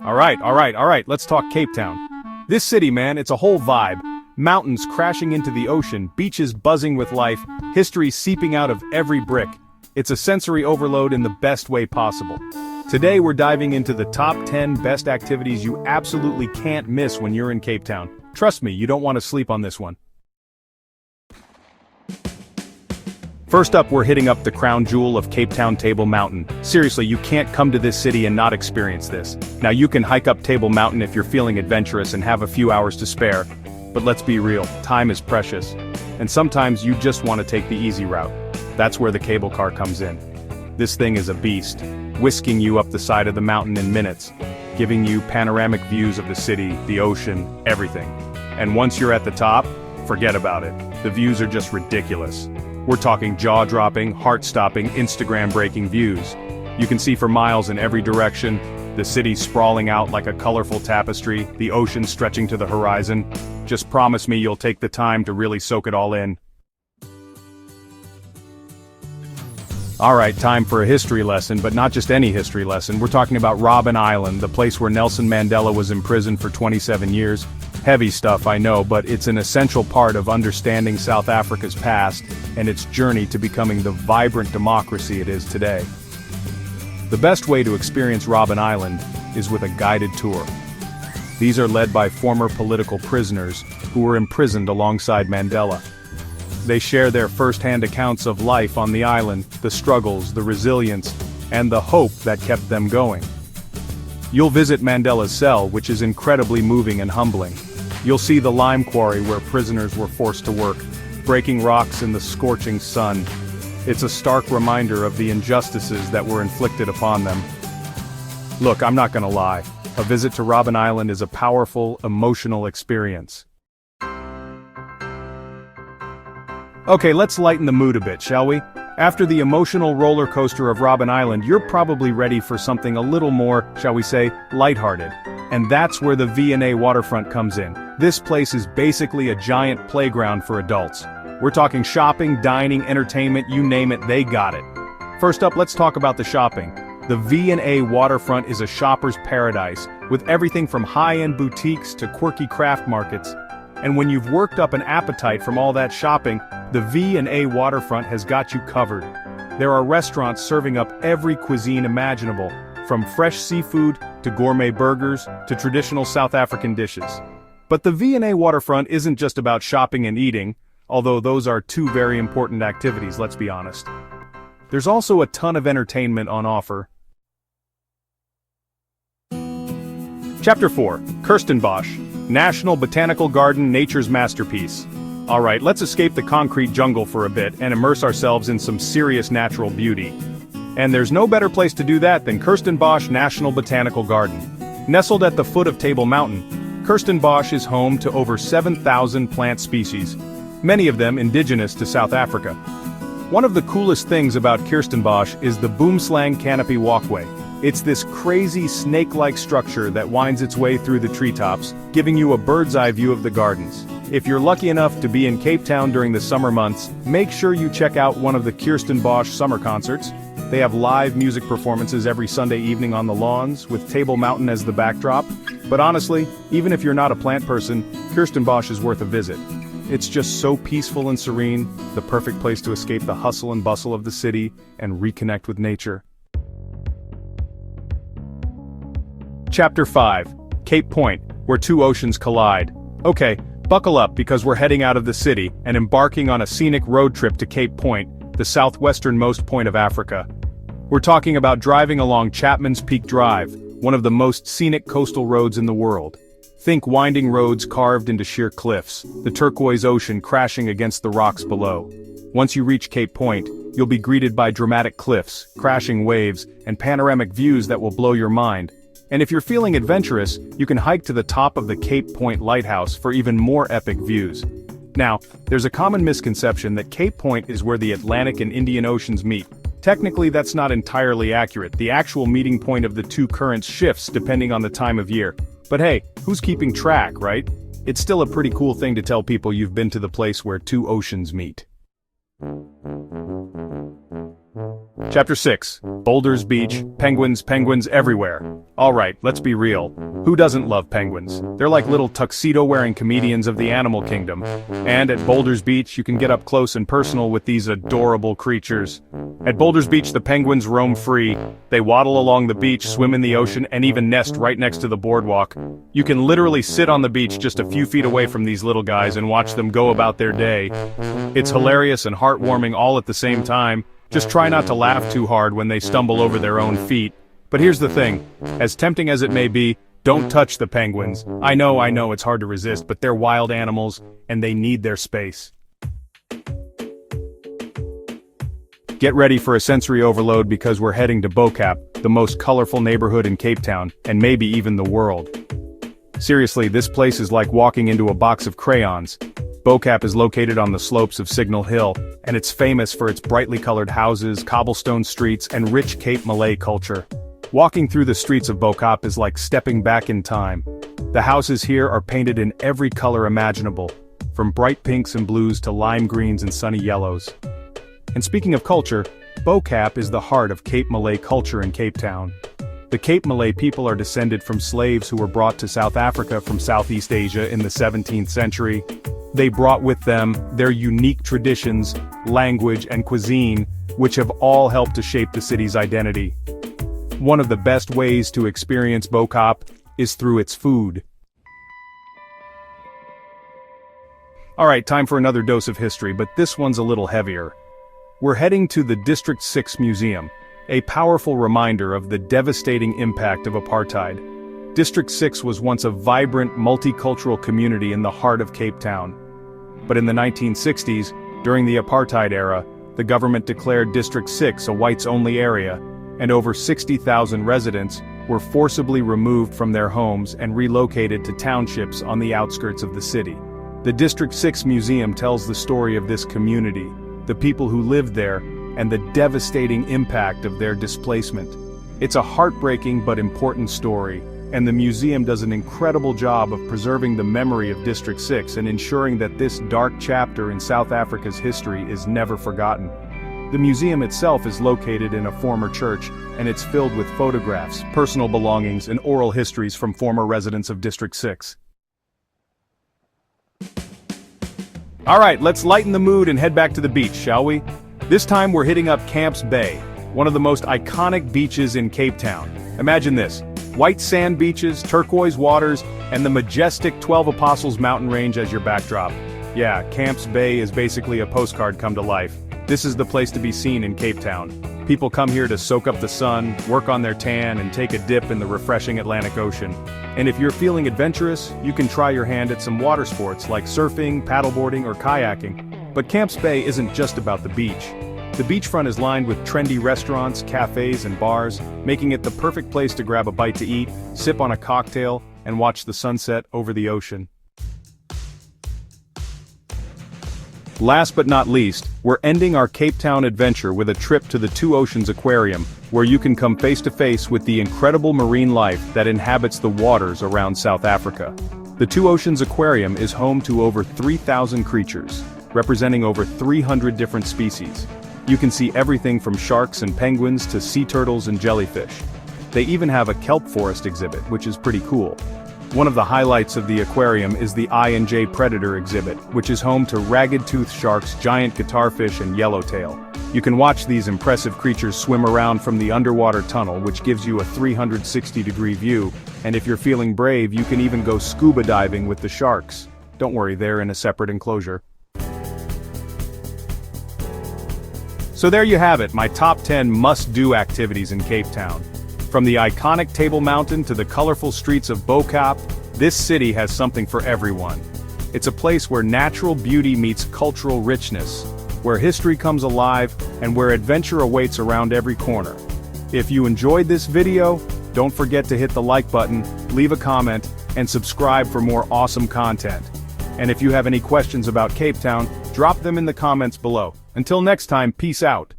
Alright, let's talk Cape Town. This city, man, it's a whole vibe. Mountains crashing into the ocean, beaches buzzing with life, history seeping out of every brick. It's a sensory overload in the best way possible. Today we're diving into the top 10 best activities you absolutely can't miss when you're in Cape Town. Trust me, you don't want to sleep on this one. First up, we're hitting up the crown jewel of Cape Town, Table Mountain. Seriously, you can't come to this city and not experience this. Now you can hike up Table Mountain if you're feeling adventurous and have a few hours to spare. But let's be real, time is precious. And sometimes you just want to take the easy route. That's where the cable car comes in. This thing is a beast, whisking you up the side of the mountain in minutes, giving you panoramic views of the city, the ocean, everything. And once you're at the top, forget about it. The views are just ridiculous. We're talking jaw-dropping, heart-stopping, Instagram-breaking views. You can see for miles in every direction, the city sprawling out like a colorful tapestry, the ocean stretching to the horizon. Just promise me you'll take the time to really soak it all in. Alright, time for a history lesson, but not just any history lesson. We're talking about Robben Island, the place where Nelson Mandela was imprisoned for 27 years. Heavy stuff, I know, but it's an essential part of understanding South Africa's past and its journey to becoming the vibrant democracy it is today. The best way to experience Robben Island is with a guided tour. These are led by former political prisoners who were imprisoned alongside Mandela. They share their first-hand accounts of life on the island, the struggles, the resilience, and the hope that kept them going. You'll visit Mandela's cell, which is incredibly moving and humbling. You'll see the lime quarry where prisoners were forced to work, breaking rocks in the scorching sun. It's a stark reminder of the injustices that were inflicted upon them. Look, I'm not gonna lie. A visit to Robben Island is a powerful, emotional experience. Okay, let's lighten the mood a bit, shall we? After the emotional roller coaster of Robben Island, you're probably ready for something a little more, shall we say, lighthearted. And that's where the V&A Waterfront comes in. This place is basically a giant playground for adults. We're talking shopping, dining, entertainment, you name it, they got it. First up, let's talk about the shopping. The V&A Waterfront is a shopper's paradise, with everything from high-end boutiques to quirky craft markets. And when you've worked up an appetite from all that shopping, the V&A Waterfront has got you covered. There are restaurants serving up every cuisine imaginable, from fresh seafood to gourmet burgers to traditional South African dishes. But the V&A Waterfront isn't just about shopping and eating, although those are two very important activities, let's be honest. There's also a ton of entertainment on offer. Chapter 4, Kirstenbosch, National Botanical Garden, Nature's Masterpiece. Alright, let's escape the concrete jungle for a bit and immerse ourselves in some serious natural beauty. And there's no better place to do that than Kirstenbosch National Botanical Garden. Nestled at the foot of Table Mountain, Kirstenbosch is home to over 7,000 plant species, many of them indigenous to South Africa. One of the coolest things about Kirstenbosch is the boomslang canopy walkway. It's this crazy snake-like structure that winds its way through the treetops, giving you a bird's-eye view of the gardens. If you're lucky enough to be in Cape Town during the summer months, make sure you check out one of the Kirstenbosch summer concerts. They have live music performances every Sunday evening on the lawns, with Table Mountain as the backdrop. But honestly, even if you're not a plant person, Kirstenbosch is worth a visit. It's just so peaceful and serene, the perfect place to escape the hustle and bustle of the city and reconnect with nature. Chapter 5, Cape Point, where two oceans collide. Okay, buckle up because we're heading out of the city and embarking on a scenic road trip to Cape Point, the southwesternmost point of Africa. We're talking about driving along Chapman's Peak Drive, one of the most scenic coastal roads in the world. Think winding roads carved into sheer cliffs, the turquoise ocean crashing against the rocks below. Once you reach Cape Point, you'll be greeted by dramatic cliffs, crashing waves, and panoramic views that will blow your mind. And if you're feeling adventurous, you can hike to the top of the Cape Point Lighthouse for even more epic views. Now, there's a common misconception that Cape Point is where the Atlantic and Indian Oceans meet. Technically, that's not entirely accurate. The actual meeting point of the two currents shifts depending on the time of year. But hey, who's keeping track, right? It's still a pretty cool thing to tell people you've been to the place where two oceans meet. Chapter 6. Boulders Beach, penguins, penguins everywhere. Alright, let's be real. Who doesn't love penguins? They're like little tuxedo-wearing comedians of the animal kingdom. And at Boulders Beach, you can get up close and personal with these adorable creatures. At Boulders Beach, the penguins roam free. They waddle along the beach, swim in the ocean, and even nest right next to the boardwalk. You can literally sit on the beach just a few feet away from these little guys and watch them go about their day. It's hilarious and heartwarming all at the same time. Just try not to laugh too hard when they stumble over their own feet. But here's the thing, as tempting as it may be, don't touch the penguins. I know, it's hard to resist, but they're wild animals, and they need their space. Get ready for a sensory overload because we're heading to Bo-Cap, the most colorful neighborhood in Cape Town, and maybe even the world. Seriously, this place is like walking into a box of crayons. Bo-Cap is located on the slopes of Signal Hill, and it's famous for its brightly colored houses, cobblestone streets, and rich Cape Malay culture. Walking through the streets of Bo-Cap is like stepping back in time. The houses here are painted in every color imaginable, from bright pinks and blues to lime greens and sunny yellows. And speaking of culture, Bo-Cap is the heart of Cape Malay culture in Cape Town. The Cape Malay people are descended from slaves who were brought to South Africa from Southeast Asia in the 17th century. They brought with them their unique traditions, language, and cuisine, which have all helped to shape the city's identity. One of the best ways to experience Bo-Cap is through its food. Alright, time for another dose of history, but this one's a little heavier. We're heading to the District 6 Museum, a powerful reminder of the devastating impact of apartheid. District 6 was once a vibrant, multicultural community in the heart of Cape Town. But in the 1960s, during the apartheid era, the government declared District 6 a whites-only area, and over 60,000 residents were forcibly removed from their homes and relocated to townships on the outskirts of the city. The District 6 Museum tells the story of this community, the people who lived there, and the devastating impact of their displacement. It's a heartbreaking but important story, and the museum does an incredible job of preserving the memory of District 6 and ensuring that this dark chapter in South Africa's history is never forgotten. The museum itself is located in a former church, and it's filled with photographs, personal belongings, and oral histories from former residents of District 6. Alright, let's lighten the mood and head back to the beach, shall we? This time we're hitting up Camps Bay, one of the most iconic beaches in Cape Town. Imagine this. White sand beaches, turquoise waters, and the majestic 12 Apostles mountain range as your backdrop. Yeah, Camps Bay is basically a postcard come to life. This is the place to be seen in Cape Town. People come here to soak up the sun, work on their tan, and take a dip in the refreshing Atlantic Ocean. And if you're feeling adventurous, you can try your hand at some water sports like surfing, paddleboarding, or kayaking. But Camps Bay isn't just about the beach. The beachfront is lined with trendy restaurants, cafes, and bars, making it the perfect place to grab a bite to eat, sip on a cocktail, and watch the sunset over the ocean. Last but not least, we're ending our Cape Town adventure with a trip to the Two Oceans Aquarium, where you can come face to face with the incredible marine life that inhabits the waters around South Africa. The Two Oceans Aquarium is home to over 3,000 creatures, representing over 300 different species. You can see everything from sharks and penguins to sea turtles and jellyfish. They even have a kelp forest exhibit, which is pretty cool. One of the highlights of the aquarium is the I&J Predator exhibit, which is home to ragged-toothed sharks, giant guitarfish, and yellowtail. You can watch these impressive creatures swim around from the underwater tunnel, which gives you a 360-degree view, and if you're feeling brave, you can even go scuba diving with the sharks. Don't worry, they're in a separate enclosure. So there you have it, my top 10 must-do activities in Cape Town. From the iconic Table Mountain to the colorful streets of Bo-Cap, this city has something for everyone. It's a place where natural beauty meets cultural richness, where history comes alive, and where adventure awaits around every corner. If you enjoyed this video, don't forget to hit the like button, leave a comment, and subscribe for more awesome content. And if you have any questions about Cape Town, drop them in the comments below. Until next time, peace out.